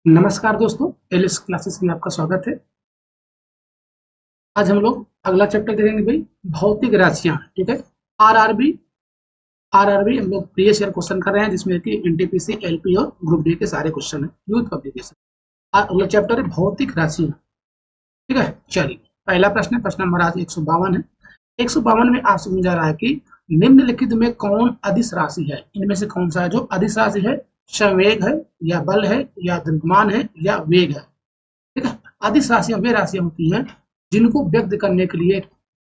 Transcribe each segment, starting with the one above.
नमस्कार दोस्तों, Alice classes में आपका स्वागत है। आज हम लोग अगला चैप्टर देखेंगे भाई, भौतिक राशियां। ठीक है। आरआरबी आरआरबी हम लोग प्रीवियस ईयर क्वेश्चन कर रहे हैं, जिसमें कि एनटीपीसी, एलपी और ग्रुप डी के सारे क्वेश्चन है, यूथ पब्लिकेशन। अगला चैप्टर है भौतिक राशियां। ठीक है, चलिए पहला प्रश्न है, प्रश्न नंबर आज 152 है। 152 में आपसे पूछा जा रहा है कि निम्नलिखित में कौन अदिश राशि है। इनमें से कौन सा है जो अदिश राशि है? संवेग है, या बल है, या द्रव्यमान है, या वेग है। ठीक है। अदिश राशियां वे राशियां होती हैं जिनको व्यक्त करने के लिए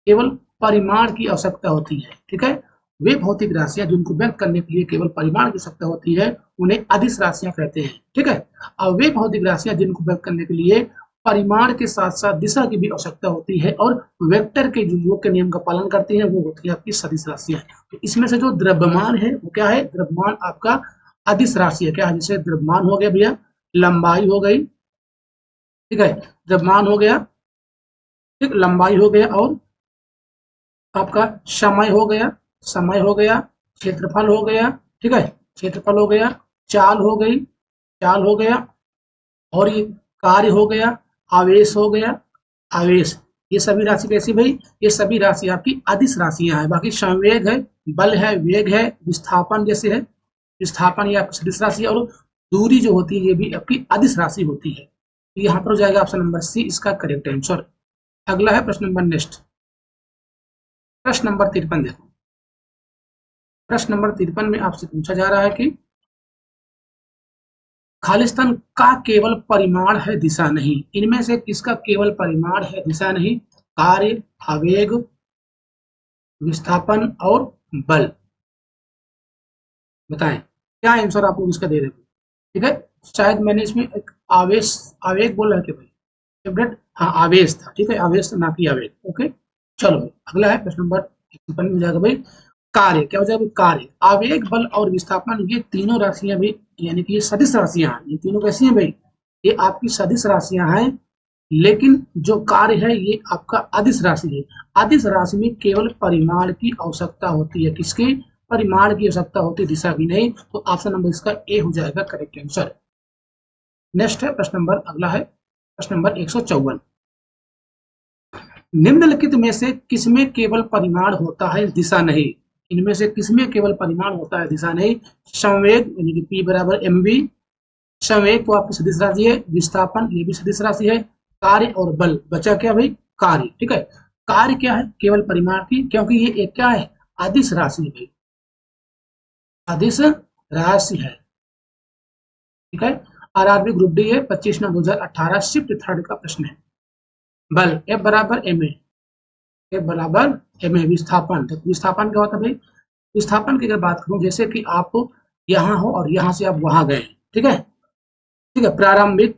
केवल परिमाण की आवश्यकता होती है। ठीक है। वे भौतिक राशियां जिनको व्यक्त करने के लिए केवल परिमाण की आवश्यकता होती है, उन्हें अदिश राशियां कहते हैं। ठीक है। अब वे भौतिक राशियां जिनको व्यक्त करने के लिए परिमाण के साथ साथ दिशा की भी आवश्यकता होती है और वेक्टर के जो योग के नियम का पालन करती है, वो होती है आपकी सदिश राशियां। तो इसमें से जो द्रव्यमान है वो क्या है? द्रव्यमान आपका अदिश राशि है। क्या है? जैसे द्रव्यमान हो गया भैया, लंबाई हो गई। ठीक है, द्रव्यमान हो गया, ठीक, लंबाई हो गया, और आपका समय हो गया, समय हो गया, क्षेत्रफल हो गया। ठीक है, क्षेत्रफल हो गया, चाल हो गई, चाल हो गया, और ये कार्य हो गया, आवेश हो गया, आवेश। ये सभी राशि कैसी भाई? ये सभी राशि आपकी अदिश राशियां हैं। बाकी संवेग है, बल है, वेग है, विस्थापन जैसे है, विस्थापन ये आपकी सदिश राशि है, और दूरी जो होती है ये भी आपकी अदिश राशि होती है। तो यहाँ पर हो जाएगा ऑप्शन नंबर सी इसका करेक्ट आंसर। अगला है प्रश्न नंबर नेक्स्ट, प्रश्न नंबर 53 देखो। प्रश्न नंबर 53 में आपसे पूछा जा रहा है कि खालिस्तान का केवल परिमाण है, दिशा नहीं। इनमें से किसका केवल परिमाण है, दिशा नहीं? कार्य, आवेग, विस्थापन और बल। बताएं क्या आंसर आप लोग इसका दे रहे हो। ठीक है, शायद मैंने इसमें एक आवेश, आवेग बोल रहे थे भाई, फेवरेट, हाँ आवेश था। ठीक है, आवेश था, ना कि आवेग। ओके, चलो भाई अगला है प्रश्न नंबर 53 में हो जाएगा भाई, कार्य। क्या हो जाएगा? कार्य, आवेग, बल और विस्थापन, ये तीनों राशियां भी, यानी कि ये सदिश राशियां हैं। ये तीनों कैसी हैं भाई? ये आपकी सदिश राशियां हैं, लेकिन जो कार्य है ये आपका अदिश राशि है। अदिश राशि में केवल परिमाण की आवश्यकता होती है। किसकी? परिमाण की आवश्यकता होती है, दिशा की नहीं। तो ऑप्शन नंबर इसका ए हो जाएगा करेक्ट आंसर। नेक्स्ट है प्रश्न नंबर, अगला है प्रश्न नंबर 154। निम्नलिखित में से किसमें केवल परिमाण होता है, दिशा नहीं? इनमें से किसमें केवल परिमाण होता है, दिशा नहीं? संवेग यानी कि P बराबर mv, संवेग तो आपकी सदिश राशि है, विस्थापन ये भी सदिश राशि है, कार्य और बल, बचा क्या भाई? कार्य। ठीक है, कार्य क्या है? केवल परिमाण की, क्योंकि ये एक क्या है? अदिश राशि है भाई, अदिश राशि है। ठीक है, आरआरबी ग्रुप डी है, 25/9/2018 शिफ्ट थर्ड का प्रश्न है। बल F बराबर ma, F बराबर ma। विस्थापन, तो विस्थापन क्या होता है भाई? विस्थापन की अगर बात करूं, जैसे कि आप यहाँ हो और यहाँ से आप वहां गए। ठीक है, ठीक है, प्रारंभिक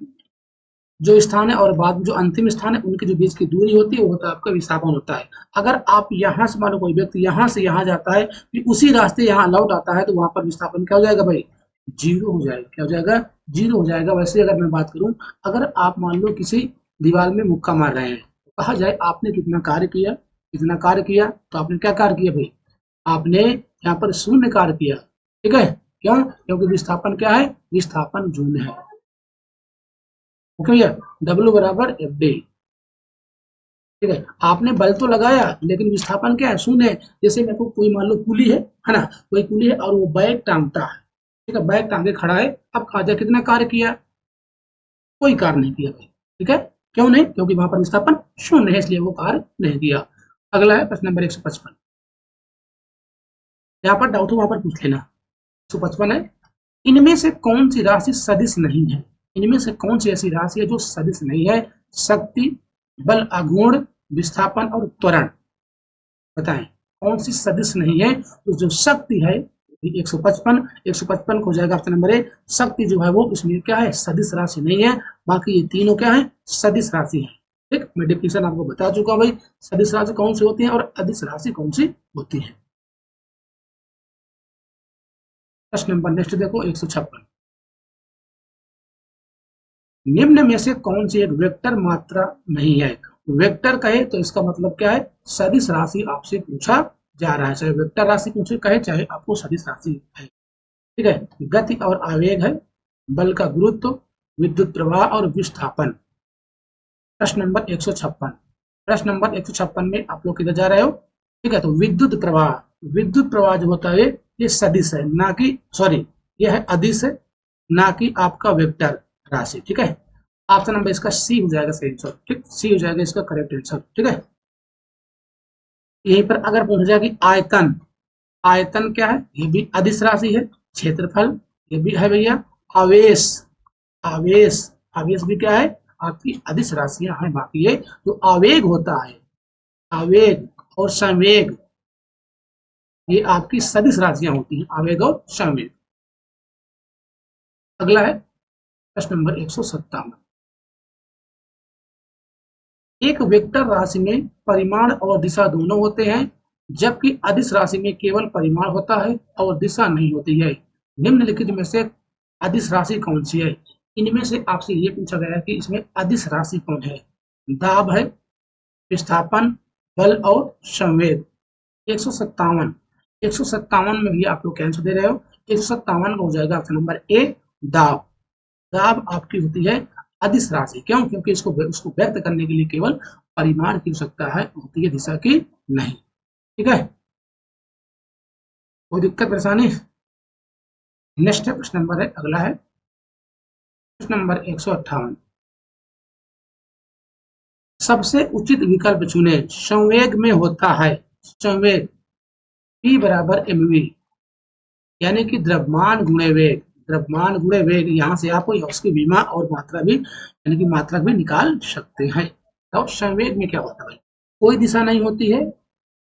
जो स्थान है और बाद में जो अंतिम स्थान है, उनके जो बीच की दूरी होती है वो होता है आपका विस्थापन होता है। अगर आप यहाँ से, मानो कोई व्यक्ति यहाँ से यहाँ जाता है, फिर उसी रास्ते यहाँ लौट आता है, तो वहां पर विस्थापन क्या हो जाएगा भाई? जीरो हो जाएगा। क्या हो जाएगा? जीरो हो जाएगा। वैसे अगर मैं बात करूं, अगर आप मान लो किसी दीवार में मुक्का मार रहे हैं, तो कहा जाए आपने कितना कार्य किया, कितना कार्य किया, तो आपने क्या कार्य किया भाई? आपने यहाँ पर शून्य कार्य किया। ठीक है, क्यों? क्योंकि विस्थापन क्या है? विस्थापन शून्य है। ओके भैया, W बराबर एफ डी। ठीक है, आपने बल तो लगाया, लेकिन विस्थापन क्या है? शून्य है। जैसे मेरे को कोई मान लो पुली है ना, कोई पुली है और वो बैग टांगता है। ठीक है, बैग टांगे खड़ा है, अब कहा जाए कितना कार्य किया? कोई कार्य नहीं किया भाई। ठीक है, क्यों नहीं? क्योंकि वहां पर विस्थापन शून्य है, इसलिए वो कार्य नहीं किया। अगला है प्रश्न नंबर 155। यहाँ पर डाउट हो वहां पर पूछ लेना। 155 है, इनमें से कौन सी राशि सदिश नहीं है? इनमें से कौन सी ऐसी राशि है जो सदिश नहीं है? शक्ति, बल आघूर्ण, विस्थापन और त्वरण। बताएं कौन सी सदिश नहीं है? तो जो शक्ति है 155 को हो जाएगा ऑप्शन नंबर ए। शक्ति जो है वो इसमें क्या है? सदिश राशि नहीं है। बाकी ये तीनों क्या है? सदिश राशि है। ठीक, मैं डिफिनेशन आपको बता चुका भाई, सदिश राशि कौन सी होती है और अदिश राशि कौन सी होती है। प्रश्न नंबर नेक्स्ट देखो 156। निम्न में से कौन सी एक वेक्टर मात्रा नहीं है? वेक्टर कहे तो इसका मतलब क्या है? सदिश राशि आपसे पूछा जा रहा है, चाहे वेक्टर राशि पूछे कहे, चाहे आपको सदिश राशि है। ठीक है, गति और आवेग है, बल का गुरुत्व, विद्युत प्रवाह और विस्थापन। प्रश्न नंबर 156। प्रश्न नंबर 156 में आप लोग किधर जा रहे हो? ठीक है, तो विद्युत प्रवाह, विद्युत प्रवाह जो होता है ये सदिश है, ना कि सॉरी, यह है अदिश है, ना कि आपका वेक्टर राशि। ठीक है, ऑप्शन नंबर इसका सी हो जाएगा सही आंसर। ठीक, सी हो जाएगा इसका करेक्ट आंसर। ठीक है, यहीं पर अगर पूछा जाए कि आयतन, आयतन क्या है? ये भी अदिश राशि है। क्षेत्रफल, ये भी है भैया। आवेश, आवेश, आवेश भी क्या है? आपकी अदिश राशियां हैं। बाकी ये जो आवेग होता है, आवेग और संवेग, ये आपकी सदिश राशियां होती हैं, आवेग और संवेग। अगला है प्रश्न नंबर 157। एक वेक्टर राशि में परिमाण और दिशा दोनों होते हैं, जबकि अदिश राशि में केवल परिमाण होता है और दिशा नहीं होती है। निम्नलिखित में से अदिश राशि कौन सी है? इनमें से आपसे ये पूछा गया है कि इसमें अदिश राशि कौन है? दाब है, विस्थापन, बल और संवेग। 157, 157 में भी आप लोग कैंसर दे रहे हो। 157 का हो जाएगा ऑप्शन नंबर ए, दाब। दाब आपकी होती है अदिश राशि। क्यों? क्योंकि इसको उसको व्यक्त करने के लिए केवल परिमाण की आवश्यकता है, होती है दिशा की नहीं। ठीक है, कोई दिक्कत परेशानी? नेक्स्ट है प्रश्न नंबर है, अगला है प्रश्न नंबर 158। सबसे उचित विकल्प चुने। संवेग में होता है, संवेग P बराबर mv, यानी कि द्रव्यमान गुणे वेग, द्रव्यमान गुणे वेग। यहाँ से आप उसकी विमा और मात्रा भी, यानी कि मात्रक भी निकाल सकते हैं। तो संवेग में क्या होता है भाई? कोई दिशा नहीं होती है,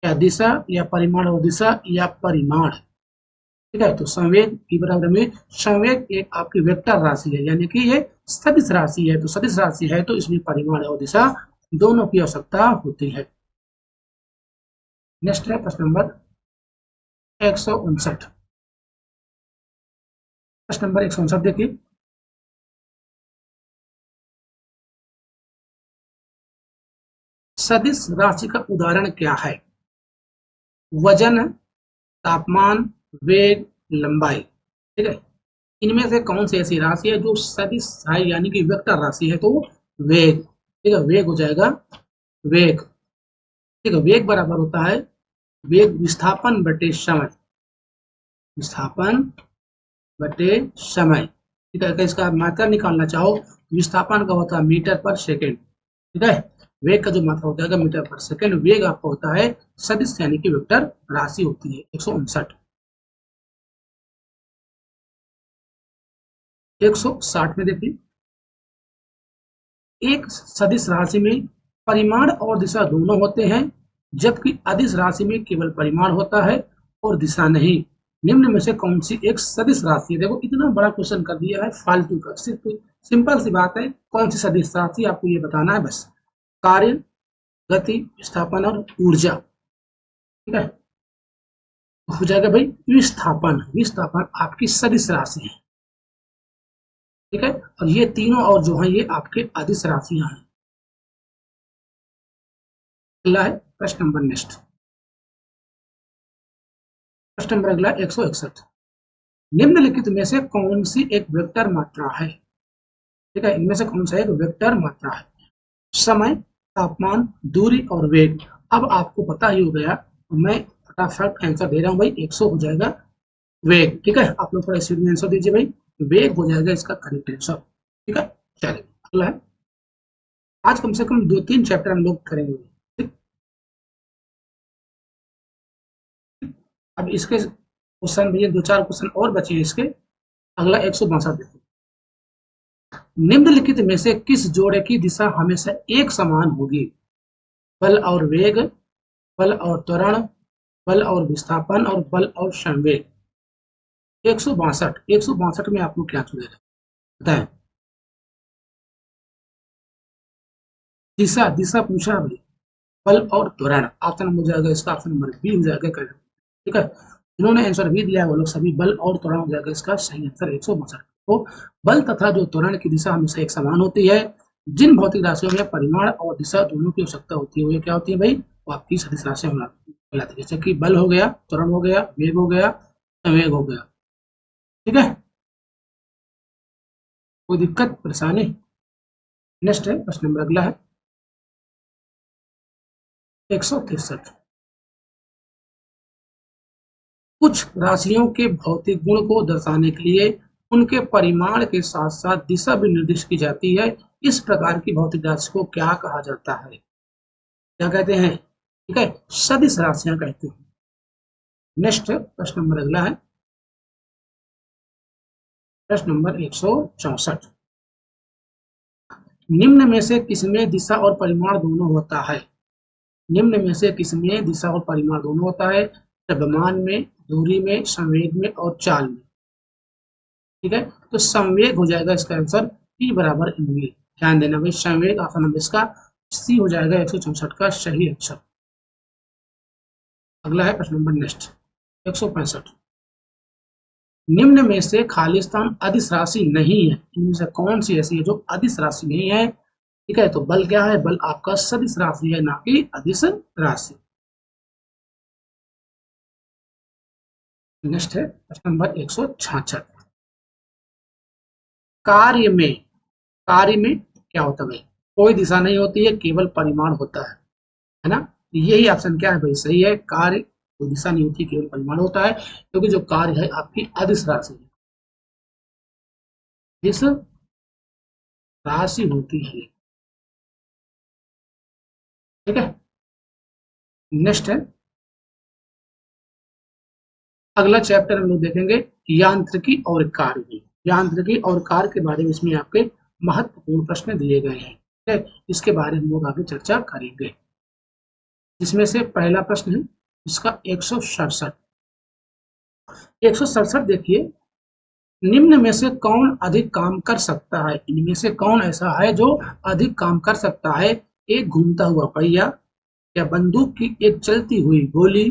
या दिशा या परिमाण और दिशा या परिमाण। ठीक है, तो संवेग की बराबर में, संवेग एक आपकी वेक्टर राशि है, यानी कि ये सदिश राशि है। तो सदिश राशि है तो इसमें परिमाण और दिशा दोनों की आवश्यकता होती है। नेक्स्ट है प्रश्न नंबर 159। प्रश्न नंबर 159 देखिए। सदिश राशि का उदाहरण क्या है? वजन, तापमान, वेग, लंबाई। ठीक है, इनमें से कौन सी ऐसी राशि है जो सदिश है, यानी कि वेक्टर राशि है? तो वेग। ठीक है, वेग हो जाएगा, वेग। ठीक है, वेग बराबर होता है वेग विस्थापन बटे समय, विस्थापन बटे समय। ठीक है, अगर इसका मात्रा निकालना चाहो, विस्थापन का होता है मीटर पर सेकेंड। ठीक है, वेग का जो मात्रा होता है मीटर पर सेकेंड। वेग आपका होता है सदिश, यानी कि वेक्टर राशि होती है। 159, 160 में देखिए। एक सदिश राशि में परिमाण और दिशा दोनों होते हैं, जबकि अदिश राशि में केवल परिमाण होता है और दिशा नहीं। निम्न में से कौन सी एक सदिश राशि है? देखो इतना बड़ा क्वेश्चन कर दिया है फालतू का। सिर्फ सिंपल सी बात है, कौन सी सदिश राशि आपको ये बताना है बस। कार्य, गति, विस्थापन और ऊर्जा। ठीक है, हो जाएगा भाई विस्थापन। विस्थापन आपकी सदिश राशि है। ठीक है, और ये तीनों और जो है ये आपके अदिश राशियां हैं। अगला है प्रश्न नंबर नेक्स्ट। प्रश्न नंबर अगला 161। निम्नलिखित में से कौन सी एक वेक्टर मात्रा है? ठीक है, इनमें से कौन सा एक वेक्टर मात्रा है? समय, तापमान, दूरी और वेग। अब आपको पता ही हो गया, मैं फटाफट आंसर दे रहा हूँ भाई। 100 हो जाएगा वेग। ठीक है, आप लोग थोड़ा स्पीड में आंसर दीजिए भाई। वेग हो जाएगा इसका करेक्ट आंसर। ठीक है, चलिए अगला है। आज कम से कम 2-3 चैप्टर हम लोग करेंगे। ठीक, अब इसके क्वेश्चन भैया 2-4 क्वेश्चन और बचे हैं इसके। अगला 162 देखो। निम्नलिखित में से किस जोड़े की दिशा हमेशा एक समान होगी? बल और वेग, बल और त्वरण, बल और विस्थापन और बल और संवेग। 162, 162 में आप लोग क्या चुनेगा बताएं? दिशा, दिशा पूछा भाई। बल और त्वरण, ऑप्शन हो जाएगा इसका ऑप्शन नंबर बी हो जाएगा करेक्ट। ठीक है, जिन्होंने आंसर बी दिया है वो लोग सभी बल और त्वरण हो जाएगा इसका सही आंसर 162। तो बल तथा जो त्वरण की दिशा हमेशा एक समान होती है। जिन भौतिक राशियों में परिमाण और दिशा दोनों की आवश्यकता होती है वो क्या होती है भाई? वो आपकी सदिश राशि कहलाती है। जैसे कि बल हो गया, त्वरण हो गया, वेग हो गया, संवेग हो गया। ठीक है, कोई दिक्कत परेशानी? नेक्स्ट है प्रश्न नंबर अगला है 163। कुछ राशियों के भौतिक गुण को दर्शाने के लिए उनके परिमाण के साथ साथ दिशा भी निर्दिष्ट की जाती है। इस प्रकार की भौतिक राशि को क्या कहा जाता है? क्या कहते हैं? ठीक है, सदिश राशियां कहते हैं। नेक्स्ट प्रश्न नंबर अगला है प्रश्न नंबर 164। निम्न में से किसमें दिशा और परिमाण दोनों होता है? निम्न में से किसमें दिशा और परिमाण दोनों होता है? द्रव्यमान में, दूरी में, संवेग में और चाल में। ठीक है, तो संवेग हो जाएगा इसका आंसर P बराबर mv। ध्यान देना भाई, संवेग ऑप्शन नंबर इसका C हो जाएगा 164 का सही आंसर। अगला है प्रश्न नंबर नेक्स्ट 165। निम्न में से खाली स्थान अदिश राशि नहीं है, इनमें से कौन सी ऐसी है जो अदिश राशि नहीं है? ठीक है, तो बल क्या है? बल आपका सदिश राशि है, ना कि अदिश राशि। नेक्स्ट है प्रश्न नंबर 166। कार्य में क्या होता है भाई? कोई दिशा नहीं होती है, केवल परिमाण होता है ना? यही ऑप्शन क्या है भाई? सही है, कार्य कोई दिशा नहीं होती, केवल परिमाण होता है, क्योंकि जो कार्य है आपकी अदिश राशि है, जिस राशि होती है। ठीक है, नेक्स्ट है अगला चैप्टर हम लोग देखेंगे यांत्रिकी और कार्य। यांत्रिकी और कार्य के बारे में इसमें आपके महत्वपूर्ण प्रश्न दिए गए हैं। ठीक है, इसके बारे में हम लोग आगे चर्चा करेंगे। जिसमें से पहला प्रश्न है इसका 167। 167 देखिए, निम्न में से कौन अधिक काम कर सकता है? इनमें से कौन ऐसा है जो अधिक काम कर सकता है? एक घूमता हुआ पहिया, या बंदूक की एक चलती हुई गोली,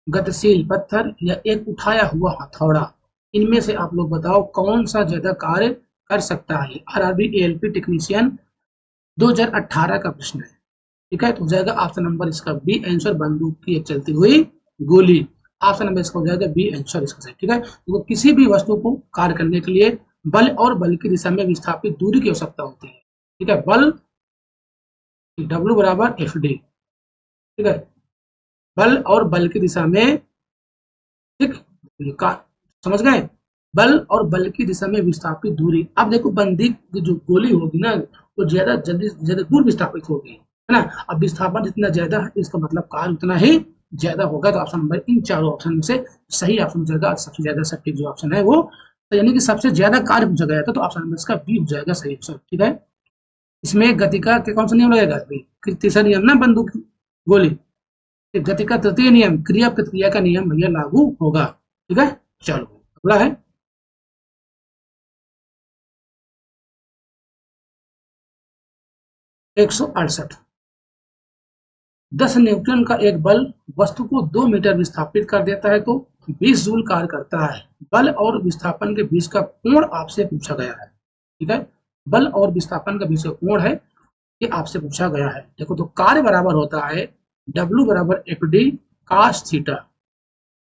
गतिशील पत्थर, या एक उठाया हुआ हथौड़ा। इनमें से आप लोग बताओ कौन सा ज्यादा कार्य कर सकता है? आरआरबी एएलपी टेक्नीशियन 2018 का प्रश्न है। ठीक है, तो हो जाएगा ऑप्शन नंबर इसका बी आंसर, बंदूक की एक चलती हुई गोली। ऑप्शन नंबर इसका हो जाएगा बी आंसर इसका सही। ठीक है, तो किसी भी वस्तु को कार्य करने के लिए बल और बल की दिशा में विस्थापित दूरी की आवश्यकता होती है। ठीक है, बल W बराबर एफ डी। ठीक है, बल और बल की दिशा में, ठीक, समझ गए? बल और बल की दिशा में विस्थापित दूरी। अब देखो बंदूक की जो गोली होगी ना, वो ज्यादा जल्दी ज्यादा दूर विस्थापित होगी, है ना? अब विस्थापन जितना ज्यादा है, इसका मतलब कार्य उतना ही ज्यादा होगा। तो ऑप्शन नंबर इन चारों ऑप्शन से सही ऑप्शन हो जाएगा। सबसे ज्यादा सटीक जो ऑप्शन है वो, तो यानी कि सबसे ज्यादा कार्य पूछा गया था, तो ऑप्शन नंबर इसका बी हो जाएगा सही आंसर। ठीक है, इसमें गति का कौन सा नियम लगेगा? तीसरा नियम ना, बंदूक गोली। गति का तृतीय नियम, क्रिया प्रतिक्रिया का नियम भैया लागू होगा। ठीक है, चलो अगला है 168। 10 न्यूटन का एक बल वस्तु को 2 मीटर विस्थापित कर देता है तो 20 जूल कार्य करता है। बल और विस्थापन के बीच का कोण आपसे पूछा गया है। ठीक है, बल और विस्थापन का बीच का कोण है, ये आपसे पूछा गया है। देखो, तो कार्य बराबर होता है W बराबर एफ डी कास थीटा।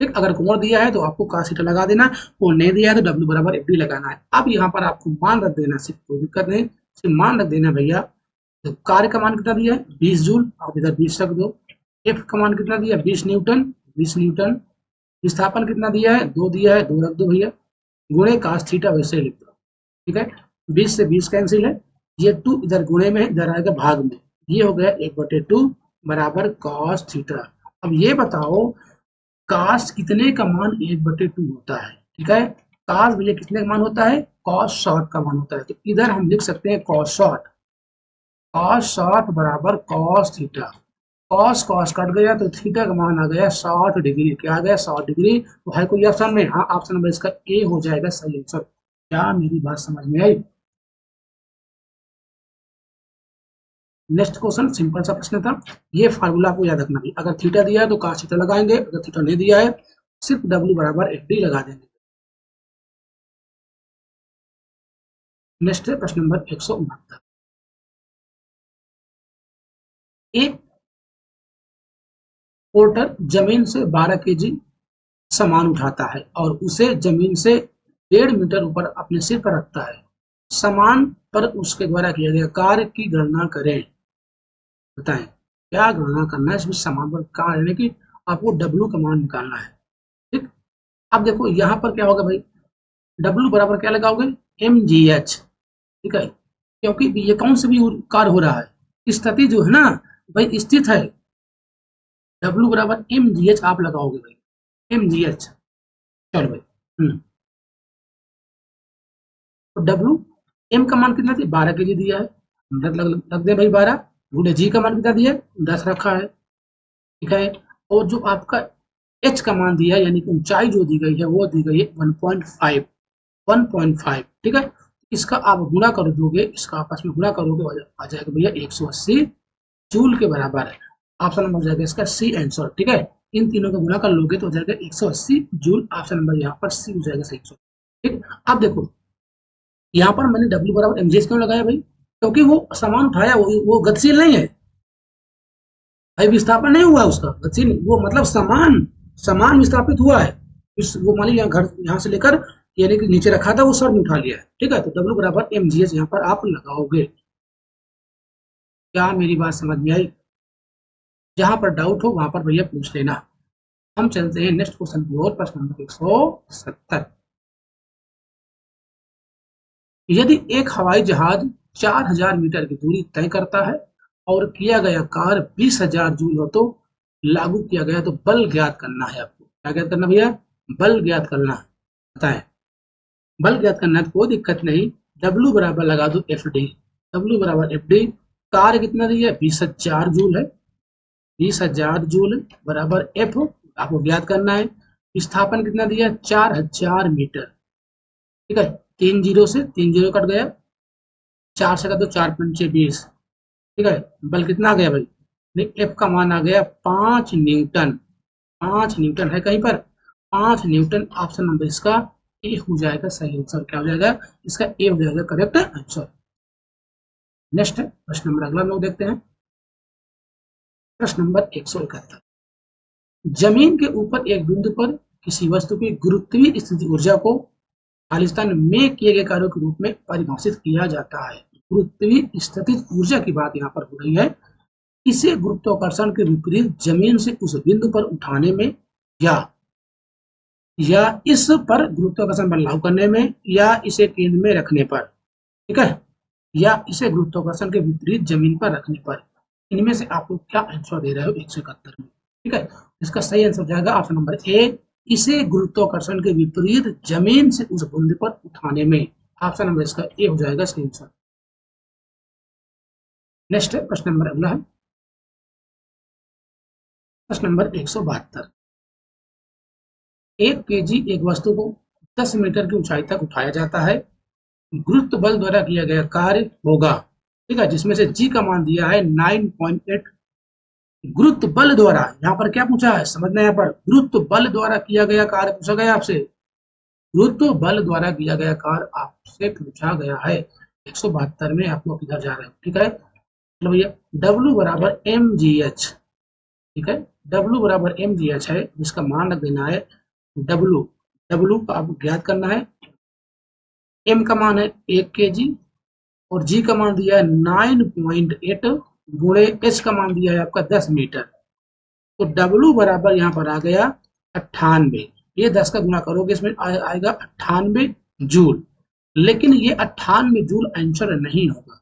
ठीक, अगर कोण दिया है तो आपको कास थीटा लगा देना, कोण नहीं दिया है तो W बराबर एफ डी लगाना है। अब यहाँ पर आपको मान रख देना, सिर्फ कोई दिक्कत नहीं, सिर्फ मान रख देना भैया। तो कार्य का मान कितना दिया है? 20 जूल, आप इधर 20 रख दो। एफ का मान कितना दिया है? 20 न्यूटन, 20 न्यूटन। विस्थापन कितना दिया है? 2 दिया है, 2 रख दो भैया, गुणे कास थीटा वैसे ही लिख दो। ठीक है, 20 से 20 कैंसिल है, ये 2 इधर गुणे में, इधर आएगा भाग में, ये हो गया 1/2 बराबर कॉस थीटा। अब ये बताओ कास कितने का मान 1/2 होता है? ठीक है, कास भैया कितने का मान होता है? कॉस शॉर्ट का मान होता है। तो इधर हम लिख सकते हैं कॉस शॉर्ट। कॉस शॉर्ट बराबर cos theta. Cos cos cut गया तो थीटा का मान आ गया 60 डिग्री। क्या आ गया? 60 डिग्री। तो है कोई ऑप्शन में? हाँ, ऑप्शन नंबर इसका ए हो जाएगा सही आंसर। क्या मेरी बात समझ में आई? नेक्स्ट क्वेश्चन सिंपल सा प्रश्न था, ये फार्मूला आपको याद रखना है। अगर थीटा दिया है तो cos थीटा लगाएंगे, अगर थीटा नहीं दिया है सिर्फ W बराबर एफ डी लगा देंगे। नेक्स्ट है प्रश्न नंबर 169। एक पोर्टर जमीन से 12 केजी सामान उठाता है और उसे जमीन से 1.5 मीटर ऊपर अपने सिर पर रखता है। समान पर उसके द्वारा किया गया कार्य की गणना करें। बताएं क्या गणना करना है इसमें, समान पर कार्य यानी कि आपको W का मान निकालना है। ठीक, अब देखो यहाँ पर क्या होगा भाई, W बराबर क्या लगाओगे, mgh। ठीक है, क्योंकि ये कौन से भी कार्य हो रहा है, स्थिति जो है ना भाई स्थित है, W बराबर mgh आप लगाओगे भाई, mgh। चलो भाई, तो W m का मान कितना दिया, 12 के जी दिया है, लग दे भाई 12 गुणे जी का मान कितना दिया है, 10 रखा है। ठीक है, और जो आपका h का मान दिया है यानी कि ऊंचाई जो दी गई है वो दी गई है 1.5, 1.5। ठीक है, इसका आप गुणा कर दोगे, इसका आपस में गुणा करोगे आ जाएगा भैया 180 जूल के बराबर है। ऑप्शन नंबर हो जाएगा इसका सी आंसर। ठीक है, इन तीनों का गुणा कर लोगे तो हो जाएगा 180 जूल, ऑप्शन नंबर यहाँ पर सी हो जाएगा सही। ठीक, अब देखो यहाँ पर मैंने W बराबर mgh क्यों लगाया भाई, क्योंकि वो समान उठाया, वो गतिशील नहीं है भाई, विस्थापन नहीं हुआ उसका, गतिशील वो मतलब समान समान विस्थापित हुआ है। इस वो मान लीजिए घर यहाँ से लेकर यानी कि नीचे रखा था, वो सर में उठा लिया है। ठीक है, तो W बराबर mgh यहाँ पर आप लगाओगे। क्या मेरी बात समझ में आई? जहां पर डाउट हो वहां पर भैया पूछ लेना। हम चलते हैं नेक्स्ट क्वेश्चन की ओर, प्रश्न नंबर 170। यदि एक हवाई जहाज 4000 मीटर की दूरी तय करता है और किया गया कार्य 20,000 जूल हो तो लागू किया गया तो बल ज्ञात करना है। आपको क्या ज्ञात करना भैया, बल ज्ञात करना है। बताएं, बल ज्ञात करना है तो कोई दिक्कत नहीं, W बराबर लगा दो FD, W बराबर FD। कार्य कितना दिया है, 20,000 जूल है, 20,000 जूल बराबर F आपको ज्ञात करना है। विस्थापन कितना दिया है, 4000 मीटर। ठीक है, 3 जीरो से 3 जीरो कट गया, 4 से का तो 4 पंचे 20। ठीक है, बल कितना आ गया भाई, नहीं एफ का मान आ गया 5 न्यूटन। 5 न्यूटन है कहीं पर, 5 न्यूटन। ऑप्शन नंबर इसका ए हो जाएगा सही आंसर। क्या हो जाएगा इसका, ए हो जाएगा करेक्ट आंसर। नेक्स्ट प्रश्न नंबर अगला लोग देखते हैं, प्रश्न नंबर 171। जमीन के ऊपर एक बिंदु पर किसी वस्तु की गुरुत्वीय स्थिति ऊर्जा को खालिस्तान में किए गए कार्यों के रूप में परिभाषित किया जाता है। गुरुत्वीय स्थितिज ऊर्जा की बात यहाँ पर हो रही है। इसे गुरुत्वाकर्षण के विपरीत जमीन से उस बिंदु पर उठाने में या इस पर गुरुत्वाकर्षण बल लागू करने में या इसे केंद्र में रखने पर, ठीक है, या इसे गुरुत्वाकर्षण के विपरीत जमीन पर रखने पर, इनमें से आपको क्या आंसर दे रहे हो 171 में। ठीक है, इसका सही आंसर जाएगा ऑप्शन नंबर ए, इसे गुरुत्वाकर्षण के विपरीत जमीन से उस बिंदु पर उठाने में। ऑप्शन नंबर इसका ए हो जाएगा सही आंसर। नेक्स्ट प्रश्न नंबर अगला है, प्रश्न नंबर 172। 1 केजी एक वस्तु को 10 मीटर की ऊंचाई तक उठाया जाता है, गुरुत्व बल द्वारा किया गया कार्य होगा। ठीक है, जिसमें से जी का मान दिया है 9.8। गुरुत्व बल द्वारा, यहाँ पर क्या पूछा है समझना, यहाँ पर गुरुत्व बल द्वारा किया गया कार्य पूछा गया आपसे, गुरुत्व बल द्वारा किया गया कार्य आपसे पूछा गया है। 172 में आप लोग किधर जा रहे हो। ठीक है, चलो भैया W बराबर mgh। ठीक है, W बराबर mgh है, जिसका मान रख देना है W का आपको ज्ञात करना है। M का मान है 1 kg और G का मान दिया है 9.8 गुणे H का मान दिया है आपका 10 मीटर। तो W बराबर यहाँ पर आ गया 98। ये 10 का गुणा करोगे इसमें आएगा 98 जूल, लेकिन ये 98 जूल आंसर नहीं होगा।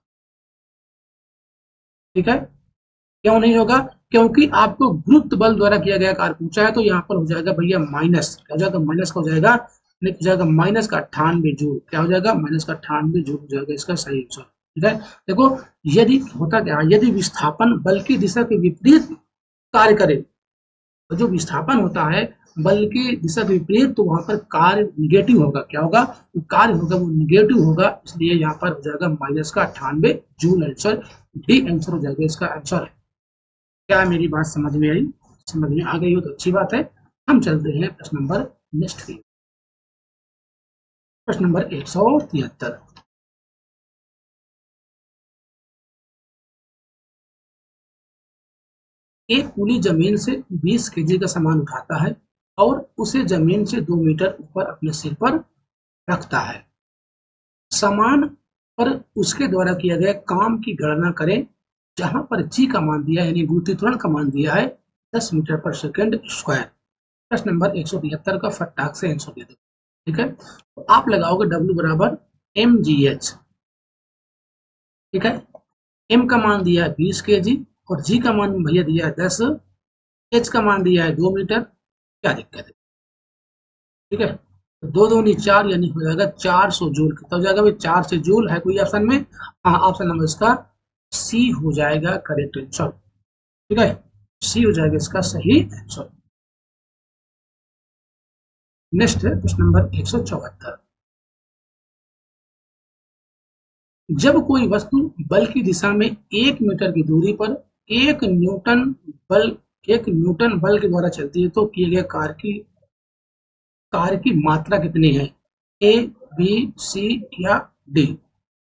ठीक है, क्यों नहीं होगा, क्योंकि आपको गुरुत्व बल द्वारा किया गया कार्य पूछा है, तो यहाँ पर हो जाएगा भैया माइनस, क्या हो जाएगा माइनस का हो जाएगा, हो जाएगा माइनस का 98 जूल। क्या हो जाएगा माइनस का 98 जूल हो जाएगा इसका सही आंसर। ठीक है, देखो यदि होता क्या, यदि विस्थापन बल की दिशा के विपरीत कार्य करे, तो जो विस्थापन होता है बल की दिशा के विपरीत, तो वहां पर कार्य निगेटिव होगा। क्या होगा, कार्य होगा वो निगेटिव होगा, इसलिए यहाँ पर हो जाएगा माइनस का 98 जूल। आंसर डी आंसर हो जाएगा इसका आंसर। क्या मेरी बात समझ में आई, समझ में आ गई हो तो अच्छी बात है। हम चलते हैं प्रश्न नंबर नेक्स्ट की, प्रश्न नंबर 173। एक कुली जमीन से 20 केजी का सामान उठाता है और उसे जमीन से 2 मीटर ऊपर अपने सिर पर रखता है। सामान पर उसके द्वारा किया गया काम की गणना करें जहां पर जी का मान दिया यानी गुरुत्वीय त्वरण का मान दिया है 10 मीटर पर सेकंड स्क्वायर। प्रश्न नंबर 173 का फटाक से आंसर दे दो। ठीक है, तो आप लगाओगे W बराबर mgh। ठीक है, m का मान दिया है 20 kg और g का मान भैया दिया है 10, h का मान दिया है 2 मीटर। क्या दिक्कत है? ठीक है, तो दो दूनी 4 यानी हो जाएगा 400 जूल। कितना हो जाएगा भाई? 4 से जूल है कोई ऑप्शन में? हाँ, ऑप्शन नंबर इसका सी हो जाएगा करेक्ट आंसर। ठीक है, सी हो जाएगा इसका सही आंसर। नेक्स्ट है प्रश्न नंबर 174। जब कोई वस्तु बल की दिशा में 1 मीटर की दूरी पर 1 न्यूटन बल 1 न्यूटन बल के द्वारा चलती है तो किए गए कार्य की मात्रा कितनी है? ए, बी, सी या डी?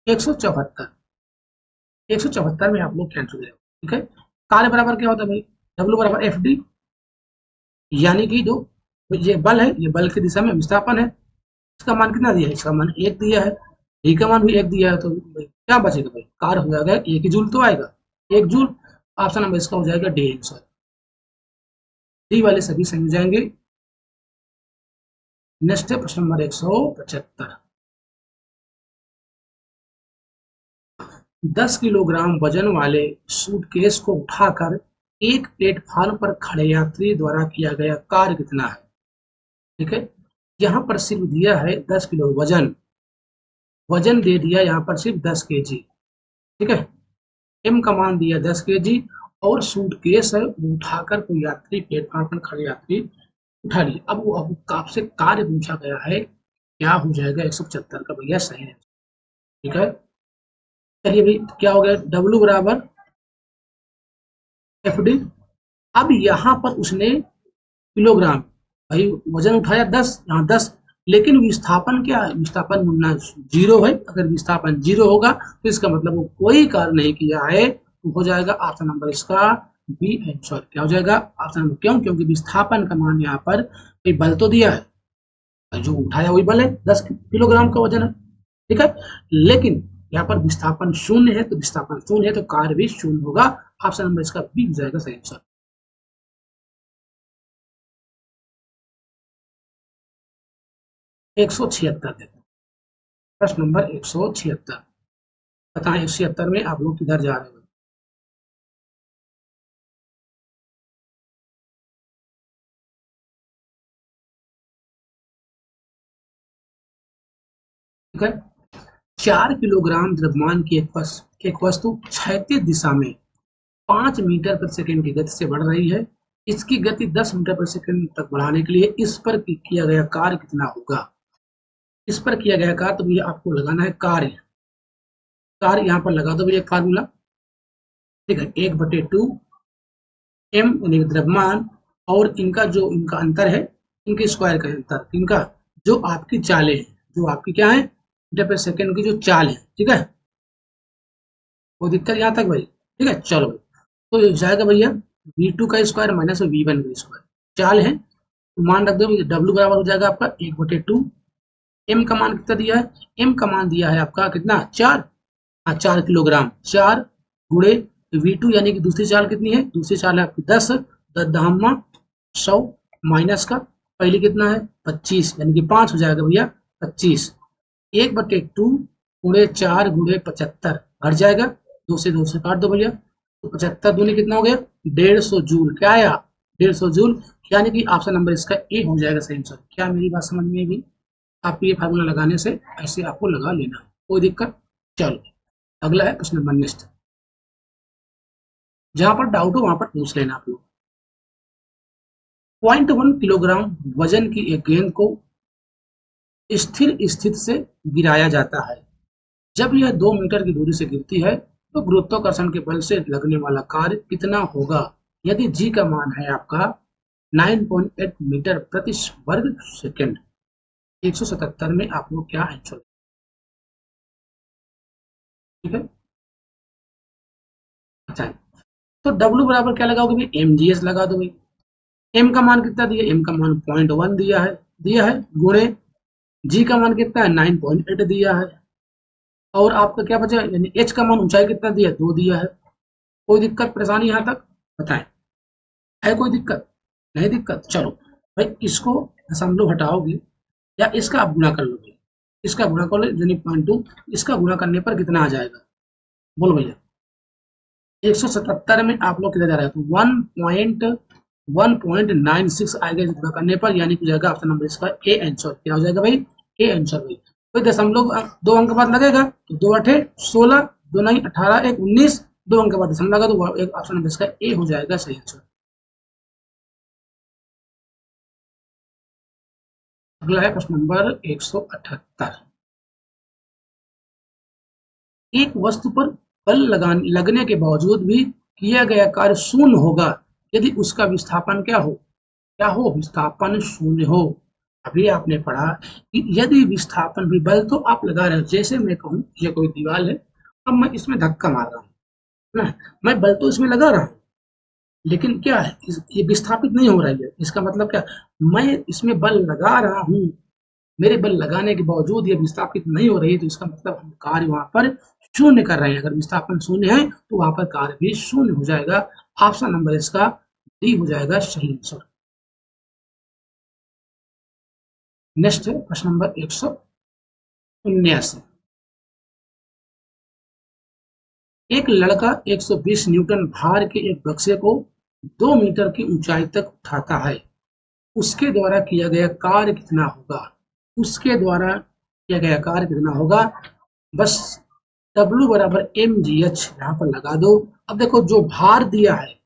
174 174 में आप लोग क्या आंसर देंगे? ठीक है, कार्य बराबर क्या होता है भाई? डब्ल्यू बराबर एफ डी, यानी कि जो ये बल है ये बल की दिशा में विस्थापन है। इसका मान कितना दिया है? इसका मान 1 दिया है, डी का मान भी 1 दिया है, तो भाई क्या बचेगा भाई? कार्य हो जाएगा 1 जूल तो आएगा, 1 जूल। ऑप्शन नंबर इसका हो जाएगा डी आंसर। डी वाले सभी सही हो जाएंगे। नेक्स्ट है प्रश्न नंबर 175। 10 किलोग्राम वजन वाले सूटकेस को उठाकर एक प्लेटफॉर्म पर खड़े यात्री द्वारा किया गया कार्य कितना है? ठीक है, यहाँ पर सिर्फ दिया है 10 किलो वजन, वजन दे दिया यहाँ पर सिर्फ 10 केजी। ठीक है, एम का मान दिया 10 केजी और सूटकेस है उठाकर कोई यात्री प्लेटफॉर्म पर खड़े यात्री उठा लिया। अब आपसे कार्य पूछा गया है, क्या हो जाएगा? 175 का भैया सही है। ठीक है, चलिए भाई क्या हो गया? डब्ल्यू बराबर एफ डी। अब यहाँ पर उसने किलोग्राम, भाई वजन उठाया 10, यहाँ 10, लेकिन विस्थापन क्या है? विस्थापन मुन्ना जीरो है। अगर विस्थापन जीरो होगा तो इसका मतलब वो कोई कार्य नहीं किया है, तो हो जाएगा ऑप्शन नंबर इसका बी आंसर। क्या हो जाएगा? Option number. क्यों? क्योंकि विस्थापन का मान यहाँ पर बल तो दिया है, जो उठाया वही बल है, 10 किलोग्राम का वजन है। ठीक है, लेकिन यहाँ पर विस्थापन शून्य है, तो विस्थापन शून्य है तो कार्य भी शून्य होगा। ऑप्शन नंबर इसका बी हो जाएगा सही आंसर। 176 देखो, प्रश्न नंबर 176। बताएं 176 में आप लोग किधर जा रहे हो? ठीक है, 4 किलोग्राम द्रव्यमान की एक वस्तु क्षैतिज दिशा में 5 मीटर प्रति सेकंड की गति से बढ़ रही है। इसकी गति 10 मीटर प्रति सेकंड तक बढ़ाने के लिए इस पर किया गया कार्य कितना होगा? इस पर किया गया कार्य, तो भैया आपको लगाना है कार्य। कार्य यहाँ पर लगा दो भैया फार्मूला। ठीक है, 1/2 एम यानी द्रव्यमान और इनका अंतर है, इनके स्क्वायर का अंतर, इनका जो आपकी चालें हैं, जो आपकी क्या है मीटर प्रति सेकंड की जो चाल है। ठीक है, वो दिक्कत यहाँ तक भाई। ठीक है, चलो भाई, तो ये जाएगा भैया v2 का स्क्वायर माइनस v1 का स्क्वायर। चाल है तो मान रख दो, w बराबर हो जाएगा आपका 1/2। m का मान कितना दिया है? m का मान दिया है आपका कितना? 4। हाँ, 4 किलोग्राम। 4 गुणे v2 यानी कि दूसरी चाल कितनी है? दूसरी चाल है आपकी 10, 10 100 माइनस का पहले कितना है? 25 यानी कि 5 हो जाएगा भैया 25। 1/2 गुणे 4 गुणे 75 हट जाएगा, 2 से 2 से काट दो भैया, तो 75 दूनी कितना हो गया? 150 जूल। क्या आया? 150 जूल, यानी कि ऑप्शन नंबर इसका ए हो जाएगा सही आंसर। क्या मेरी बात समझ में भी? आपको ये फार्मूला लगाने से ऐसे आपको लगा लेना है, कोई दिक्कत? चलो अगला है प्रश्न नंबर नेक्स्ट। जहां पर डाउट हो वहां पर पूछ लेना आप लोग। 0.1 किलोग्राम वजन की एक गेंद को स्थिर स्थिति से गिराया जाता है। जब यह 2 मीटर की दूरी से गिरती है तो गुरुत्वाकर्षण के बल से लगने वाला कार्य कितना होगा? यदि जी का मान है आपका 9.8 मीटर प्रति वर्ग सेकंड। 177 में आप लोग क्या आंसर? ठीक है, अच्छा, तो W बराबर क्या लगाओगे भाई? mgs लगा दो भाई। m का मान कितना दिया? m का मान 0.1 दिया है गुणे g का मान कितना है? 9.8 दिया है। और आपका क्या बचा, यानी एच का मान ऊंचाई कितना दिया, 2 दिया है। कोई दिक्कत परेशानी यहाँ तक बताएं, है कोई दिक्कत? नहीं दिक्कत, चलो भाई इसको दशमलव हटाओगे या इसका आप गुणा कर लोगे, इसका गुणा कर लो यानी 0.2, इसका गुणा करने पर कितना आ जाएगा, बोलो भैया। 177 में आप लोग किधर जा रहे हैं, तो 1.96 आएगा इस गुणा करने पर, यानी कि जाएगा ऑप्शन नंबर इसका ए आंसर। क्या हो जाएगा भाई, ए आंसर भाई। कोई दशमलव 2 अंक के बाद लगेगा, तो 2 8 16, 2 नहीं 18 1 19, 2 अंक के बाद दशमलव लगा, तो एक ऑप्शन नंबर इसका ए हो जाएगा सही आंसर। अगला है प्रश्न नंबर 178। एक वस्तु पर बल लगने के बावजूद भी किया गया कार्य शून्य होगा यदि उसका विस्थापन क्या हो, क्या हो, विस्थापन शून्य हो। अभी आपने पढ़ा कि यदि विस्थापन भी, बल तो आप लगा रहे हो, जैसे मैं कहूं ये कोई दीवार है, अब मैं इसमें धक्का मार रहा हूं ना, मैं बल तो इसमें लगा रहा हूं, लेकिन क्या है ये विस्थापित नहीं हो रही है। इसका मतलब क्या, मैं इसमें बल लगा रहा हूं, मेरे बल लगाने के बावजूद ये विस्थापित नहीं हो रही, तो इसका मतलब हम कार्य वहां पर शून्य कर रहे हैं। अगर विस्थापन शून्य है तो वहां पर कार्य भी शून्य हो जाएगा। ऑप्शन नंबर इसका डी हो जाएगा सही आंसर। नेक्स्ट है प्रश्न नंबर 179। एक लड़का 120 न्यूटन भार के एक बक्से को 2 मीटर की ऊंचाई तक उठाता है, उसके द्वारा किया गया कार्य कितना होगा, उसके द्वारा किया गया कार्य कितना होगा। बस W बराबर एम जी एच यहाँ पर लगा दो। अब देखो जो भार दिया है,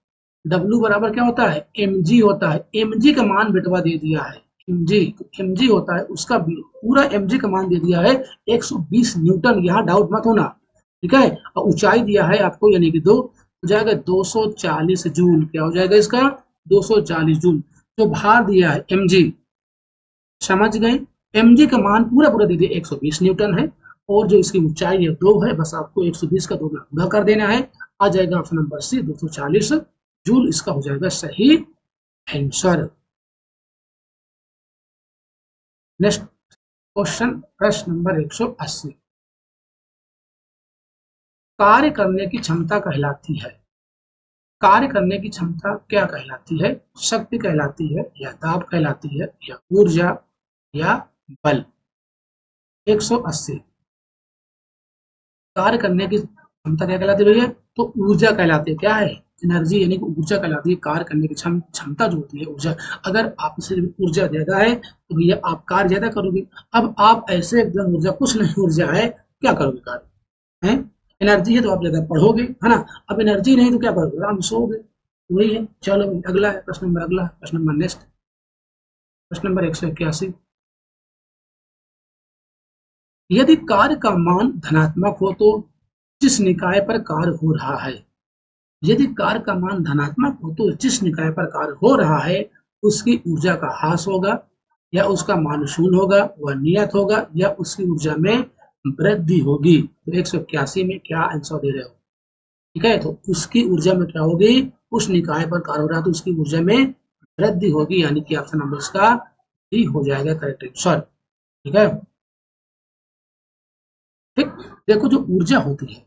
W बराबर क्या होता है, एम जी होता है, एम जी का मान बेटवा दे दिया है, एम जी, तो एम जी होता है, उसका पूरा एम जी का मान दे दिया है 120 न्यूटन, यहाँ डाउट मत होना, ठीक है। और ऊंचाई दिया है आपको यानी कि 2, हो जाएगा 240 जूल। क्या हो जाएगा इसका, 240 जूल। जो भार दिया है एम जी, समझ गए, एम जी का मान पूरा पूरा दे दिया 120 न्यूटन है, और जो इसकी ऊंचाई है 2 है, बस आपको 120 का 2 गुणा कर देना है, आ जाएगा ऑप्शन नंबर सी 240 जूल, इसका हो जाएगा सही आंसर। नेक्स्ट क्वेश्चन, प्रश्न नंबर 180। कार्य करने की क्षमता कहलाती है, कार्य करने की क्षमता क्या कहलाती है, शक्ति कहलाती है या दाब कहलाती है या ऊर्जा या बल। 180, कार्य करने की क्षमता क्या कहलाती है भैया, तो ऊर्जा कहलाती है। क्या है, एनर्जी यानी कि ऊर्जा कहलाती है। कार्य करने की क्षमता जो होती है ऊर्जा। अगर आप सिर्फ ऊर्जा ज्यादा है तो भैया आप कार्य ज्यादा करोगे। अब आप ऐसे एकदम ऊर्जा कुछ नहीं, ऊर्जा है, क्या करोगे कार्य है, एनर्जी है तो आप ज्यादा पढ़ोगे, है ना। अब एनर्जी नहीं तो क्या करोगे, आराम सोओगे, वही है। चलो अगला है प्रश्न नंबर, अगला प्रश्न नंबर नेक्स्ट, प्रश्न नंबर 181। यदि कार्य का मान धनात्मक हो तो जिस निकाय पर कार्य हो रहा है, यदि कार्य का मान धनात्मक हो तो जिस निकाय पर कार्य हो रहा है उसकी ऊर्जा का ह्रास होगा या उसका मान शून्य होगा, वह नियत होगा या उसकी ऊर्जा में वृद्धि होगी। तो 181 में क्या आंसर दे रहे हो, ठीक है, तो उसकी ऊर्जा में क्या होगी, उस निकाय पर कार्य हो रहा है तो उसकी ऊर्जा में वृद्धि होगी, यानी कि ऑप्शन नंबर इसका डी हो जाएगा करेक्ट आंसर, ठीक है। ठीक, देखो जो ऊर्जा होती है,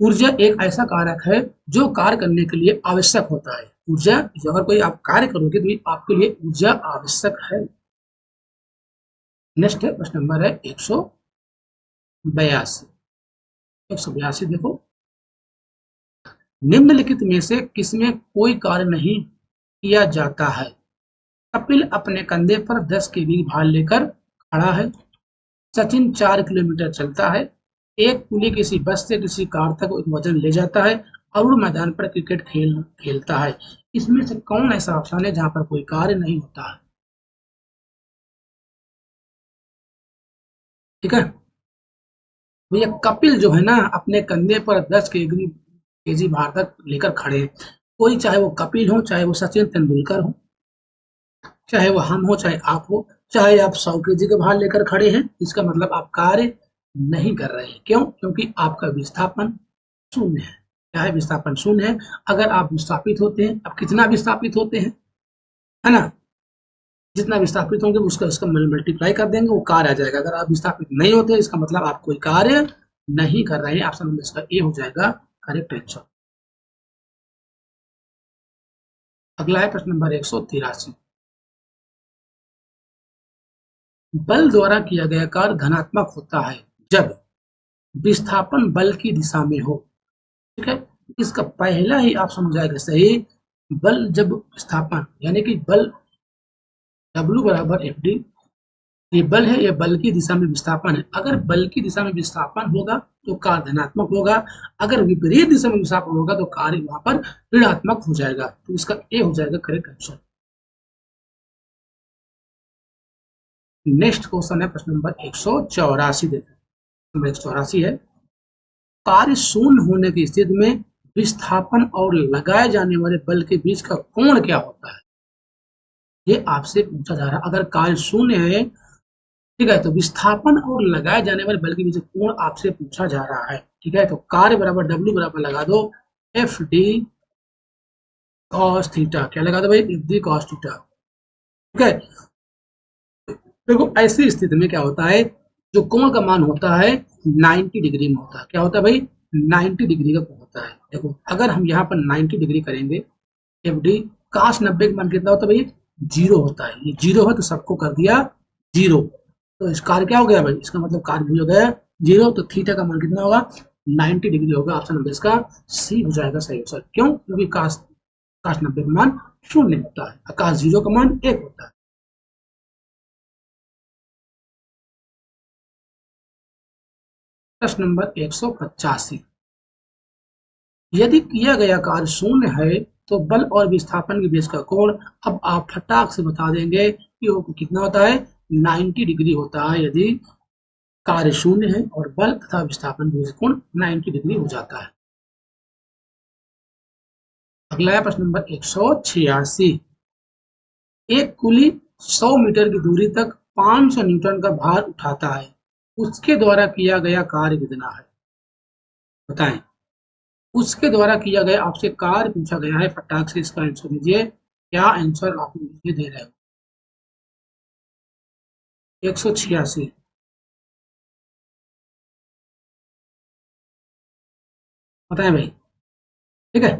ऊर्जा एक ऐसा कारक है जो कार्य करने के लिए आवश्यक होता है। ऊर्जा, अगर कोई आप कार्य करोगे तो आपके लिए ऊर्जा आवश्यक है। नेक्स्ट है प्रश्न नंबर है 182। 182 देखो, निम्नलिखित में से किसमें कोई कार्य नहीं किया जाता है। कपिल अपने कंधे पर 10 केजी भार लेकर खड़ा है, सचिन 4 किलोमीटर चलता है, एक कुली किसी बस से किसी कार तक एक वजन ले जाता है, अरुण मैदान पर क्रिकेट खेलता है। इसमें से कौन ऐसा ऑप्शन है जहां पर कोई कार्य नहीं होता है, ठीक है भैया। कपिल जो है ना अपने कंधे पर 10 केजी भार तक लेकर खड़े हैं। कोई चाहे वो कपिल हो, चाहे वो सचिन तेंदुलकर हो, चाहे वो हम हो, चाहे आप हो, चाहे आप 100 केजी के भार लेकर खड़े हैं, इसका मतलब आप कार्य नहीं कर रहे हैं। क्यों, क्योंकि आपका विस्थापन शून्य है। क्या है, विस्थापन शून्य है। अगर आप विस्थापित होते हैं, अब कितना विस्थापित होते हैं, है ना, जितना विस्थापित होंगे उसका उसका मल्टीप्लाई कर देंगे, वो कार्य आ जाएगा। अगर आप विस्थापित नहीं होते इसका मतलब आप कोई कार्य नहीं कर रहे हैं। ऑप्शन नंबर इसका ए हो जाएगा करेक्ट आंसर। अगला है प्रश्न नंबर 183। बल द्वारा किया गया कार्य धनात्मक होता है जब विस्थापन बल की दिशा में हो। ठीक है, इसका पहला ही ऑप्शन हो जाएगा सही। बल जब विस्थापन यानी कि बल W बराबर एफ डी, ये बल है, ये बल की दिशा में विस्थापन है। अगर बल की दिशा में विस्थापन होगा तो कार्य धनात्मक होगा, अगर विपरीत दिशा में विस्थापन होगा तो कार्य वहां पर ऋणात्मक हो जाएगा। तो इसका ए हो जाएगा करेक्ट आंसर। नेक्स्ट क्वेश्चन है प्रश्न नंबर 184। देखते हैं नंबर 184 है, कार्य शून्य होने की स्थिति में विस्थापन और लगाए जाने वाले बल के बीच का कोण क्या होता है। ये आपसे पूछा जा रहा है। अगर कार्य शून्य है, ठीक है, तो विस्थापन और लगाए जाने वाले बल के बीच कोण आपसे पूछा जा रहा है। ठीक है, तो कार्य बराबर W बराबर लगा दो एफ डी कॉस थीटा। क्या लगा दो भाई, एफ डी कॉस थीटा। ठीक है, देखो ऐसी स्थिति में क्या होता है, जो कोण का मान होता है 90 डिग्री में होता है। क्या होता है भाई, 90 डिग्री का कोण होता है। देखो अगर हम यहाँ पर 90 डिग्री करेंगे, एफ डी काश 90 का मान कितना होता है भाई, 0 होता है। ये 0 है तो सबको कर दिया 0। तो इस कार्य क्या हो गया भाई, इसका मतलब कार्य भी हो गया 0। तो थीटा का मान कितना होगा, 90 डिग्री होगा। ऑप्शन नंबर इसका सी हो जाएगा सही आंसर। क्यों, क्योंकि काश 90 का मान 0 होता है, काश 0 का मान 1 होता है। प्रश्न नंबर 185, यदि किया गया कार्य शून्य है तो बल और विस्थापन के बीच का कोण, अब आप फटाक से बता देंगे कि वो कितना होता है, 90 डिग्री होता है यदि कार्य शून्य है और बल तथा विस्थापन के बीच कोण 90 डिग्री हो जाता है। अगला है प्रश्न नंबर 186, एक कुली 100 मीटर की दूरी तक 500 न्यूटन का भार उठाता है, उसके द्वारा किया गया कार्य कितना है, बताएं। उसके द्वारा किया गया आपसे कार्य पूछा गया है, फटाक से इसका आंसर दीजिए। क्या आंसर आप मुझे दे रहे हो, 186। बताएं भाई। ठीक है,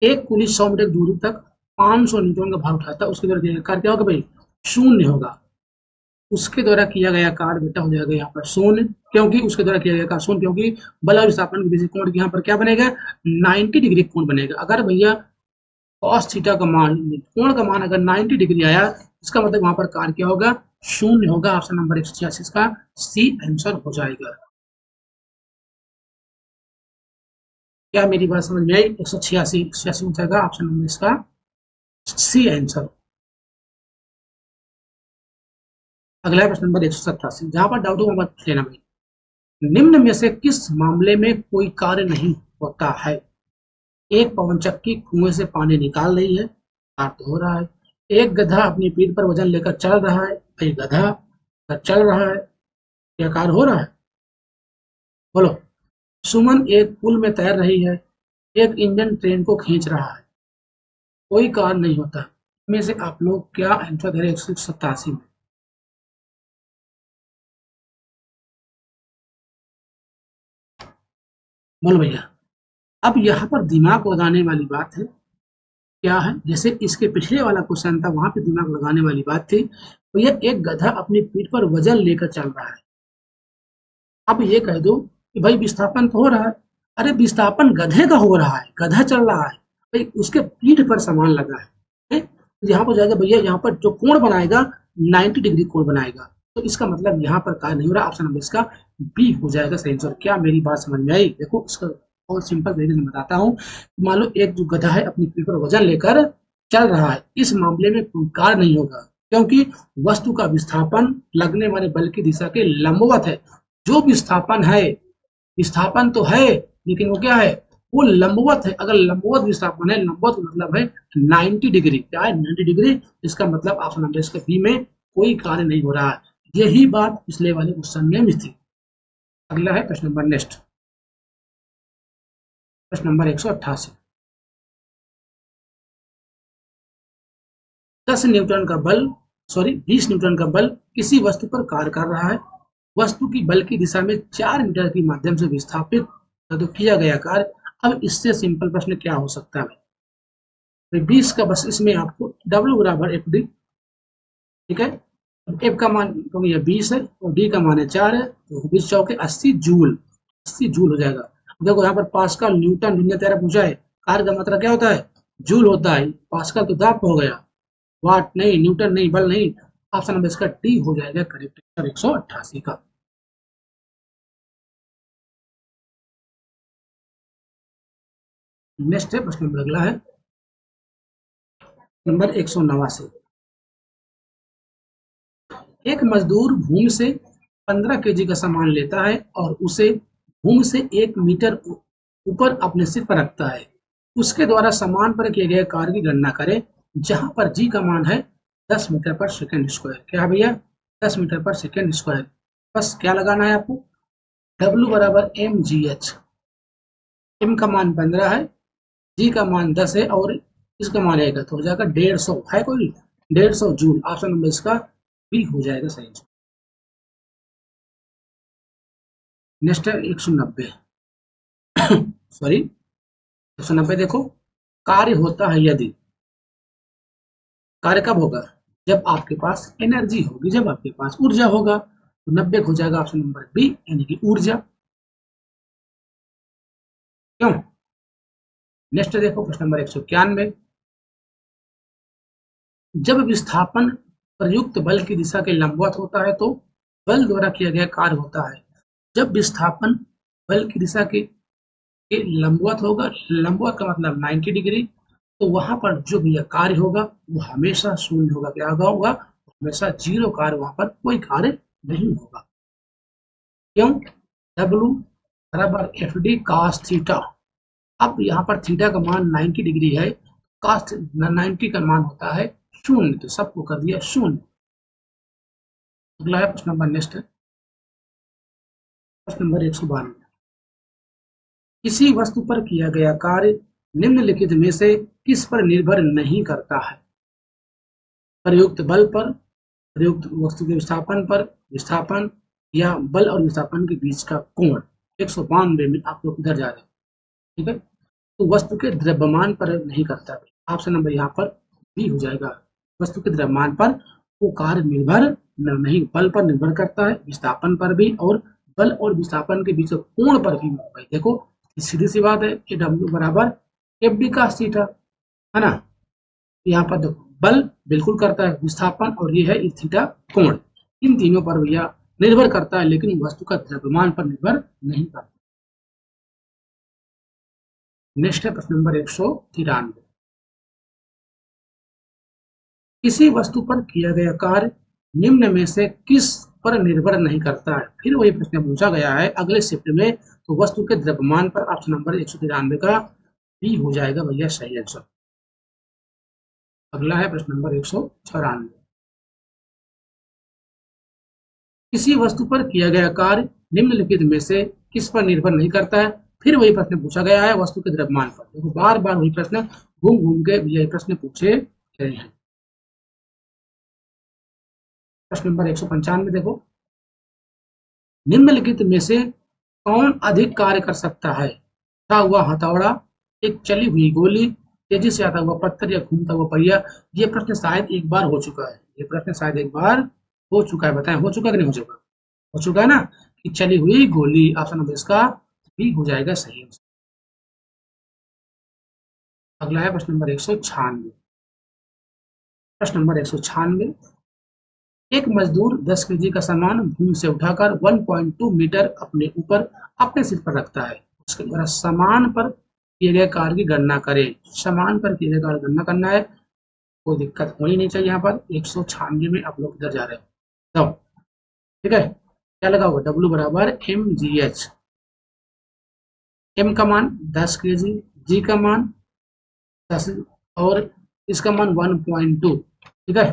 एक कुली 100 मीटर की दूरी तक 500 न्यूटन का भार उठाता है, उसके द्वारा किया गया कार्य क्या होगा भाई, शून्य होगा। उसके द्वारा किया गया कार्य बेटा हो जाएगा यहाँ पर शून्य, क्योंकि उसके द्वारा किया गया कार्य शून्य, क्योंकि बल और विस्थापन के बीच कोण यहाँ पर क्या बनेगा, 90 डिग्री कोण बनेगा। अगर भैया कॉस थीटा का मान, कोण का मान अगर 90 डिग्री आया, इसका मतलब वहां पर कार्य क्या होगा, शून्य होगा। ऑप्शन नंबर 186 का सी आंसर हो जाएगा। क्या मेरी बात समझ में आई, 186 हो जाएगा ऑप्शन नंबर इसका सी आंसर। अगला प्रश्न नंबर 187, जहां पर डाउट होगा मत लेना भाई। निम्न में से किस मामले में कोई कार्य नहीं होता है, एक पवन चक्की कुएं से पानी निकाल रही है, कार्य तो हो रहा है। एक गधा अपनी पीठ पर वजन लेकर चल रहा है, भाई गधा अगर चल रहा है, क्या कार्य हो रहा है, बोलो। सुमन एक पुल में तैर रही है, एक इंजन ट्रेन को खींच रहा है, कोई कार्य नहीं होता। इनमें से आप लोग क्या आंसर दे रहे हैं 187 में, बोलो भैया। अब यहाँ पर दिमाग लगाने वाली बात है, क्या है, जैसे इसके पिछले वाला क्वेश्चन था वहां पे दिमाग लगाने वाली बात थी। तो ये एक गधा अपनी पीठ पर वजन लेकर चल रहा है। अब ये कह दो कि भाई विस्थापन तो हो रहा है, अरे विस्थापन गधे का हो रहा है, गधा चल रहा है, भाई उसके पीठ पर सामान लगा है। यहाँ पर जाएगा भैया, यहाँ पर जो कोण बनाएगा 90 डिग्री कोण बनाएगा। तो इसका मतलब यहाँ पर कार्य नहीं हो रहा। ऑप्शन नंबर इसका बी हो जाएगा सही आंसर। क्या मेरी बात समझ में आई, देखो इसका बहुत सिंपल तरीके से बताता हूँ। मान लो एक जो गधा है अपनी पीठ पर वजन लेकर चल रहा है, इस मामले में कोई कार्य नहीं होगा, क्योंकि वस्तु का विस्थापन लगने वाले बल की दिशा के लंबवत है। जो विस्थापन है, विस्थापन तो है लेकिन वो क्या है, वो लंबवत है। अगर लंबवत विस्थापन है, लंबवत मतलब है 90 डिग्री, क्या है 90 डिग्री। इसका मतलब ऑप्शन नंबर इसका बी में कोई कार्य नहीं हो रहा है। यही बात पिछले वाले क्वेश्चन में भी थी। अगला है प्रश्न नंबर नेक्स्ट, प्रश्न नंबर 188, 10 न्यूटन का बल 20 न्यूटन का बल किसी वस्तु पर कार्य कर रहा है। वस्तु की बल की दिशा में 4 मीटर के माध्यम से विस्थापित तो किया गया कार्य। अब इससे सिंपल प्रश्न क्या हो सकता है? तो 20 का बस इसमें आपको W बराबर एफ डी, ठीक है। एफ का मान तो ये 20 है और डी का मान है 4 है, तो 20 चौके 80 जूल, 80 जूल हो जाएगा। देखो यहाँ पर पास्कल न्यूटन दुनिया तेरा पूछा है, कार्य का मतलब क्या होता है? जूल होता है। पास्कल तो दाब हो गया, वाट नहीं, न्यूटन नहीं, बल नहीं। ऑप्शन नंबर इसका डी हो जाएगा करेक्ट आंसर 188 का। नेक्स्ट है प्रश्न नंबर अगला है नंबर 189। एक मजदूर भूमि से 15 केजी का सामान लेता है और उसे भूमि से 1 मीटर ऊपर अपने सिर पर रखता है। उसके द्वारा सामान पर किए गए कार्य की गणना करें, जहां पर जी का मान है 10 मीटर पर सेकेंड स्क्वायर। क्या भैया? 10 मीटर पर सेकेंड स्क्वायर। बस क्या लगाना है आपको? W बराबर एम जी एच। एम का मान 15 है, जी का मान 10 है और इसका मान 1 है, तो हो जाएगा 150 है कोई 150 जूल। ऑप्शन नंबर इसका बी हो जाएगा सही। नेक्स्ट है 190। सॉरी 190 देखो, कार्य होता है यदि, कार्य कब होगा? जब आपके पास एनर्जी होगी, जब आपके पास ऊर्जा होगा। तो 90 हो जाएगा ऑप्शन नंबर बी, यानी कि ऊर्जा। क्यों? नेक्स्ट देखो प्रश्न नंबर 191। जब विस्थापन प्रयुक्त बल की दिशा के लंबवत होता है तो बल द्वारा किया गया कार्य होता है। जब विस्थापन बल की दिशा के लंबवत होगा, लंबवत का मतलब 90 डिग्री, तो वहां पर जो भी कार्य होगा वो हमेशा शून्य होगा। क्या होगा? हमेशा जीरो कार्य, वहां पर कोई कार्य नहीं होगा। क्यों? W बराबर एफ डी कॉस थीटा। अब यहाँ पर थीटा का मान 90 डिग्री है, कॉस 90 का मान होता है शून्य, तो सबको कर दिया शून्य। अगला है प्रश्न नंबर नेक्स्ट है प्रश्न नंबर 192। किसी वस्तु पर किया गया कार्य निम्नलिखित में से किस पर निर्भर नहीं करता है? प्रयुक्त बल पर, प्रयुक्त वस्तु के विस्थापन पर, विस्थापन या बल और विस्थापन के बीच का कोण। 192 में आप लोग इधर जा रहे हैं, ठीक है। तो वस्तु के द्रव्यमान पर नहीं करता। ऑप्शन नंबर यहाँ पर बी हो जाएगा। वस्तु के द्रव्यमान पर वो कार्य निर्भर नहीं, बल पर निर्भर करता है, विस्थापन पर भी, और बल और विस्थापन के बीच कोण पर भी। भाई देखो सीधी सी बात है कि डब्ल्यू बराबर एफ डी का थीटा, है ना। यहाँ पर देखो बल बिल्कुल करता है, विस्थापन और ये है थीटा कोण, इन तीनों पर भैया निर्भर करता है, लेकिन वस्तु का द्रव्यमान पर निर्भर नहीं करता। नेक्स्ट है प्रश्न नंबर 193। किसी वस्तु पर किया गया कार्य निम्न में से किस पर निर्भर नहीं करता है? फिर वही प्रश्न पूछा गया है अगले शिफ्ट में, तो वस्तु के द्रव्यमान पर। ऑप्शन नंबर 193 का बी हो जाएगा भैया सही आंसर। अगला है प्रश्न नंबर 194। किसी वस्तु पर किया गया कार्य निम्नलिखित में से किस पर निर्भर नहीं करता है? फिर वही प्रश्न पूछा गया है वस्तु के द्रव्यमान पर। देखो बार बार वही प्रश्न घूम घूम के ये प्रश्न पूछे गए हैं। प्रश्न नंबर 195 देखो, निम्नलिखित में से कौन अधिक कार्य कर सकता है? उठा हुआ हथौड़ा, एक चली हुई गोली, तेजी से आता हुआ पत्थर या घूमता हुआ पहिया। ये प्रश्न शायद एक बार हो चुका है, ये प्रश्न शायद एक बार हो चुका है। बताएं हो चुका कि नहीं हो चुका? हो चुका है ना, कि चली हुई गोली। ऑप्शन नंबर इसका बी हो जाएगा सही। अगला है प्रश्न नंबर 196। प्रश्न नंबर 196। एक मजदूर 10 केजी का सामान भूमि से उठाकर 1.2 मीटर अपने ऊपर अपने सिर पर रखता है। उसके द्वारा सामान पर किए गए कार्य की गणना करें। सामान पर किए गए कार्य की गणना करना है, कोई दिक्कत होनी नहीं चाहिए। यहाँ पर 196 में आप लोग इधर जा रहे हो, तो ठीक है। क्या लगा हुआ? W बराबर एम जी एच। एम का मान 10 केजी, जी का मान 10 और इसका मान 1.2, ठीक है।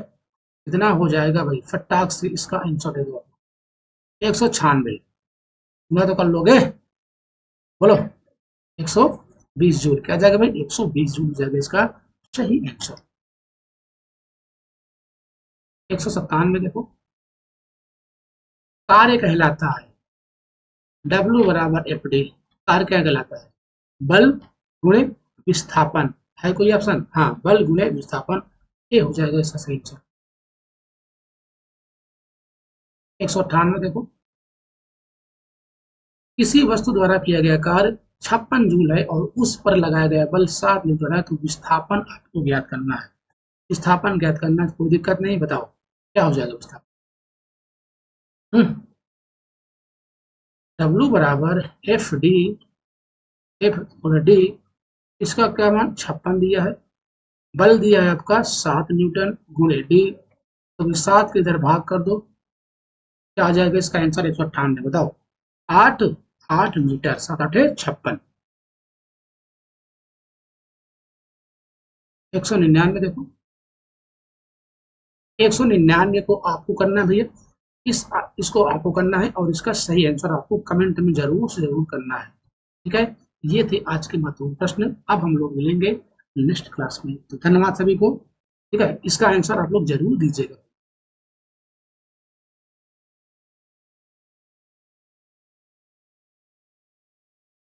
कितना हो जाएगा भाई? फटाक से इसका आंसर दे दो। 196 पूरा तो कर लोगे, बोलो। 120 जूल क्या जाएगा भाई? 120 जूल जाएगा इसका सही आंसर। 197 देखो, कार्य कहलाता है W बराबर एफ डी, कार्य क्या कहलाता है, बल गुणे विस्थापन, है कोई ऑप्शन, हाँ बल गुणे विस्थापन, ये हो जाएगा इसका सही आंसर। 198 देखो, किसी वस्तु द्वारा किया गया कार्य 56 जूल है और उस पर लगाया गया बल 7 न्यूटन है, तो विस्थापन आपको ज्ञात करना है। विस्थापन ज्ञात करना है, कोई दिक्कत नहीं, बताओ क्या हो जाएगा विस्थापन। W बराबर एफ और डी, इसका क्या मान 56 दिया है, बल दिया है आपका 7 न्यूटन गुणे डी, तो 7 के इधर भाग कर दो, क्या आ जाएगा इसका आंसर 198, बताओ 8 8 मीटर, 7 8 56। 199 देखो, 199 को आपको करना है भैया, इसको आपको करना है और इसका सही आंसर आपको कमेंट में जरूर से जरूर करना है, ठीक है। ये थे आज के महत्वपूर्ण प्रश्न, अब हम लोग मिलेंगे नेक्स्ट क्लास में, तो धन्यवाद सभी को, ठीक है, इसका आंसर आप लोग जरूर दीजिएगा।